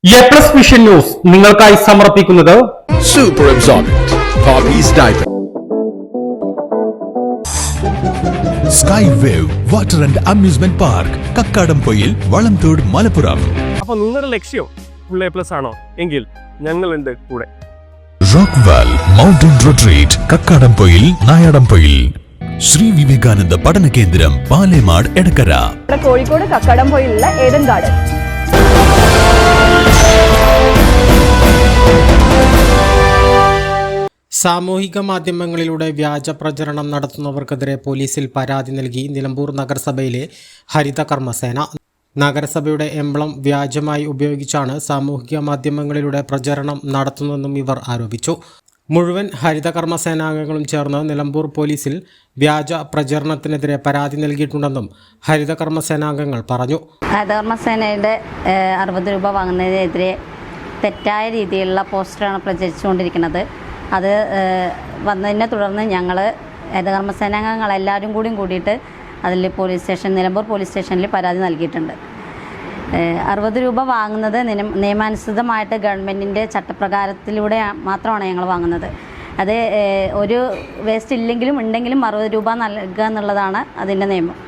A+ vision news നിങ്ങൾക്കായി സമർപ്പിക്കുന്നത് Super Absorbent Poppy's Diaper. Sky Wave Water and Amusement Park, Kakkadampoyil, Valamthode, Malappuram. അപ്പോൾ നിങ്ങളുടെ ലക്ഷ്യം ഫുൾ A+ ആണോ എങ്കിൽ ഞങ്ങളുണ്ട് കൂടെ. Rockwell Mountain Retreat, Kakkadampoyil, Nayadampoyil. Shri Vivekananda പഠന കേന്ദ്രം, പാലേമാട്, എടക്കര. കോഴിക്കോട് കക്കാടംപൊയിലുള്ള ഏഡൻ ഗാർഡൻ. സാമൂഹിക മാധ്യമങ്ങളിലൂടെ വ്യാജ പ്രചരണം നടത്തുന്നവർക്കെതിരെ പോലീസിൽ പരാതി നൽകി നിലമ്പൂർ നഗരസഭയിലെ ഹരിത കർമ്മസേന. നഗരസഭയുടെ എംബ്ലം വ്യാജമായി ഉപയോഗിച്ചാണ് സാമൂഹിക മാധ്യമങ്ങളിലൂടെ പ്രചരണം നടത്തുന്നതെന്നും ഇവർ ആരോപിച്ചു. മുഴുവൻ ഹരിത കർമ്മസേനാംഗങ്ങളും ചേർന്ന് നിലമ്പൂർ പോലീസിൽ വ്യാജ പ്രചരണത്തിനെതിരെ പരാതി നൽകിയിട്ടുണ്ടെന്നും ഹരിത കർമ്മസേനാംഗങ്ങൾ പറഞ്ഞു. ഹരിത കർമ്മസേനയുടെ 60 രൂപ വാങ്ങുന്നതിനെതിരെ തെറ്റായ രീതിയിലുള്ള പോസ്റ്ററാണ് പ്രചരിച്ചുകൊണ്ടിരിക്കുന്നത്. അത് വന്നതിനെ തുടർന്ന് ഞങ്ങൾ ഹരിതകർമ്മസേനാംഗങ്ങളെല്ലാവരും കൂടിയിട്ട് അതിൽ നിലമ്പൂർ പോലീസ് സ്റ്റേഷനിൽ പരാതി നൽകിയിട്ടുണ്ട്. 60 രൂപ വാങ്ങുന്നത് നിയമാനുസൃതമായിട്ട് ഗവൺമെൻറ്റിൻ്റെ ചട്ടപ്രകാരത്തിലൂടെ മാത്രമാണ് ഞങ്ങൾ വാങ്ങുന്നത്. അത് ഒരു വേസ്റ്റ് ഇല്ലെങ്കിലും ഉണ്ടെങ്കിലും 60 രൂപ നൽകുക എന്നുള്ളതാണ് അതിൻ്റെ നിയമം.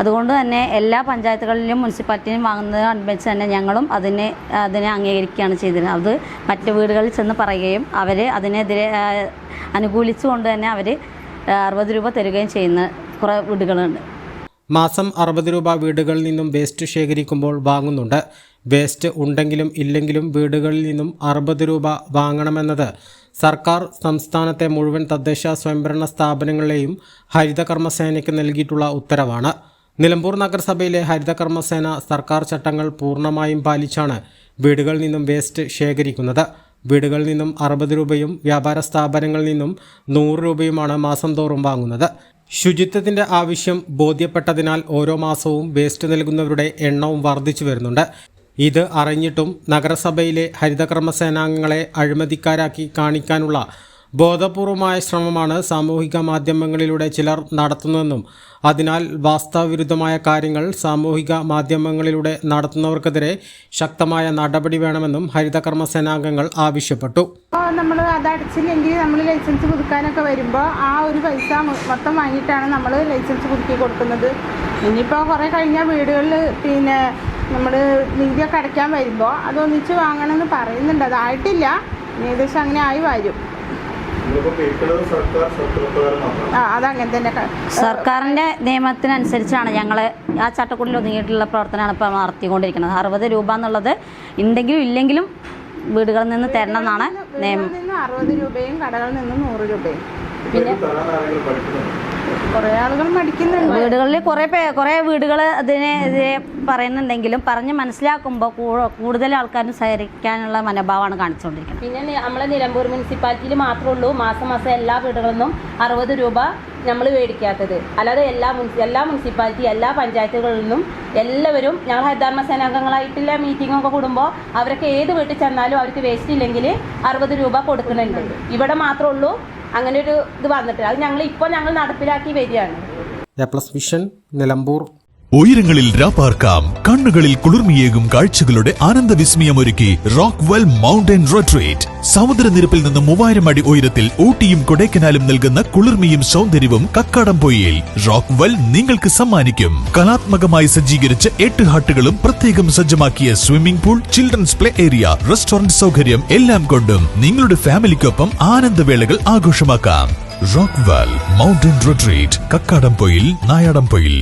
അതുകൊണ്ട് തന്നെ എല്ലാ പഞ്ചായത്തുകളിലും മുനിസിപ്പാലിറ്റിയും വാങ്ങുന്നത് അനുബന്ധിച്ച് തന്നെ ഞങ്ങളും അതിനെ അംഗീകരിക്കുകയാണ് ചെയ്തിരുന്നത്. അത് മറ്റ് വീടുകളിൽ ചെന്ന് പറയുകയും അവർ അതിനെതിരെ അനുകൂലിച്ചുകൊണ്ട് തന്നെ അവർ 60 രൂപ തരികയും ചെയ്യുന്ന കുറേ വീടുകളുണ്ട്. മാസം 60 രൂപ വീടുകളിൽ നിന്നും വേസ്റ്റ് ശേഖരിക്കുമ്പോൾ വാങ്ങുന്നുണ്ട്. വേസ്റ്റ് ഉണ്ടെങ്കിലും ഇല്ലെങ്കിലും വീടുകളിൽ നിന്നും 60 രൂപ വാങ്ങണമെന്നത് സർക്കാർ സംസ്ഥാനത്തെ മുഴുവൻ തദ്ദേശ സ്വയംഭരണ സ്ഥാപനങ്ങളെയും ഹരിത കർമ്മസേനയ്ക്ക് നൽകിയിട്ടുള്ള ഉത്തരവാണ്. നിലമ്പൂർ നഗരസഭയിലെ ഹരിത കർമ്മസേന സർക്കാർ ചട്ടങ്ങൾ പൂർണ്ണമായും പാലിച്ചാണ് വീടുകളിൽ നിന്നും വേസ്റ്റ് ശേഖരിക്കുന്നത്. വീടുകളിൽ നിന്നും 60 രൂപയും വ്യാപാര സ്ഥാപനങ്ങളിൽ നിന്നും 100 രൂപയുമാണ് മാസം തോറും വാങ്ങുന്നത്. ശുചിത്വത്തിൻ്റെ ആവശ്യം ബോധ്യപ്പെട്ടതിനാൽ ഓരോ മാസവും വേസ്റ്റ് നൽകുന്നവരുടെ എണ്ണവും വർദ്ധിച്ചു വരുന്നുണ്ട്. ഇത് അറിഞ്ഞിട്ടും നഗരസഭയിലെ ഹരിത കർമ്മസേനാംഗങ്ങളെ അഴിമതിക്കാരാക്കി കാണിക്കാനുള്ള ബോധപൂർവമായ ശ്രമമാണ് സാമൂഹിക മാധ്യമങ്ങളിലൂടെ ചിലർ നടത്തുന്നതെന്നും അതിനാൽ വാസ്തവവിരുദ്ധമായ കാര്യങ്ങൾ സാമൂഹിക മാധ്യമങ്ങളിലൂടെ നടത്തുന്നവർക്കെതിരെ ശക്തമായ നടപടി വേണമെന്നും ഹരിത കർമ്മസേനാംഗങ്ങൾ ആവശ്യപ്പെട്ടു. നമ്മൾ അത് അടച്ചില്ലെങ്കിൽ നമ്മൾ ലൈസൻസ് പുതുക്കാനൊക്കെ വരുമ്പോൾ ആ ഒരു പൈസ മൊത്തം വാങ്ങിയിട്ടാണ് നമ്മൾ ലൈസൻസ് പുതുക്കി കൊടുക്കുന്നത്. ഇനിയിപ്പോൾ കുറേ കഴിഞ്ഞ വീടുകളിൽ നമ്മൾ നികുതിയൊക്കെ അടയ്ക്കാൻ വരുമ്പോൾ അതൊന്നിച്ച് വാങ്ങണമെന്ന് പറയുന്നുണ്ട്. അതായിട്ടില്ല, ഏകദേശം അങ്ങനെ ആയി വരും. അതങ്ങനെ തന്നെ സർക്കാരിൻ്റെ നിയമത്തിനനുസരിച്ചാണ് ഞങ്ങൾ ആ ചട്ടക്കൂടിൽ ഒതുങ്ങിയിട്ടുള്ള പ്രവർത്തനമാണ് ഇപ്പോൾ നടത്തിക്കൊണ്ടിരിക്കുന്നത്. 60 രൂപ എന്നുള്ളത് ഉണ്ടെങ്കിലും ഇല്ലെങ്കിലും വീടുകളിൽ നിന്ന് തരണം എന്നാണ് നിയമം. 60 രൂപയും കടകളിൽ നിന്ന് 100 രൂപയും. പിന്നെ കുറേ ആളുകൾ മടിക്കുന്നുണ്ട്. വീടുകളിൽ കുറേ വീടുകൾ അതിനെതിരെ പറയുന്നുണ്ടെങ്കിലും പറഞ്ഞ് മനസ്സിലാക്കുമ്പോൾ കൂടുതൽ ആൾക്കാരും സഹകരിക്കാനുള്ള മനോഭാവമാണ് കാണിച്ചുകൊണ്ടിരിക്കുന്നത്. പിന്നെ നമ്മളെ നിലമ്പൂർ മുനിസിപ്പാലിറ്റിയിൽ മാത്രമേ ഉള്ളൂ മാസം എല്ലാ വീടുകളിൽ നിന്നും 60 രൂപ നമ്മൾ മേടിക്കാത്തത്. അല്ലാതെ എല്ലാ മുനിസിപ്പാലിറ്റി എല്ലാ പഞ്ചായത്തുകളിൽ നിന്നും എല്ലാവരും ഞങ്ങൾ ഹരിതകർമ്മസേനാംഗങ്ങളായിട്ടുള്ള മീറ്റിങ്ങൊക്കെ കൂടുമ്പോൾ അവരൊക്കെ ഏത് വീട്ടിൽ ചെന്നാലും അവർക്ക് വേസ്റ്റ് ഇല്ലെങ്കിൽ 60 രൂപ കൊടുക്കുന്നുണ്ട്. ഇവിടെ മാത്രമേ ഉള്ളൂ അങ്ങനെ ഒരു ഇത് വന്നിട്ട്. അത് ഞങ്ങൾ നടപ്പിലാക്കി വരികയാണ്. A+ vision Nilambur. ഉയരങ്ങളിൽ രാപ്പാർക്കാം, കണ്ണുകളിൽ കുളിർമിയേകും കാഴ്ചകളുടെ ആനന്ദവിസ്മയമൊരുക്കി റോക്ക്വെൽ മൗണ്ടൻ റിട്രീറ്റ്. സമുദ്രനിരപ്പിൽ നിന്ന് 3000 അടി ഉയരത്തിൽ ഊട്ടിയും കൊടൈക്കനാലും നൽകുന്ന കുളിർമയും സൗന്ദര്യവും കക്കാടംപൊയിൽ റോക്ക്വെൽ നിങ്ങൾക്ക് സമ്മാനിക്കും. കലാത്മകമായി സജ്ജീകരിച്ച 8 ഹട്ടുകളും പ്രത്യേകം സജ്ജമാക്കിയ swimming pool, children's play area, restaurant സൗകര്യം എല്ലാം കൊണ്ടും നിങ്ങളുടെ ഫാമിലിക്കൊപ്പം ആനന്ദവേളകൾ ആഘോഷമാക്കാം. Rockwell Mountain Retreat, Kakkadampoyil, Nayadampoyil.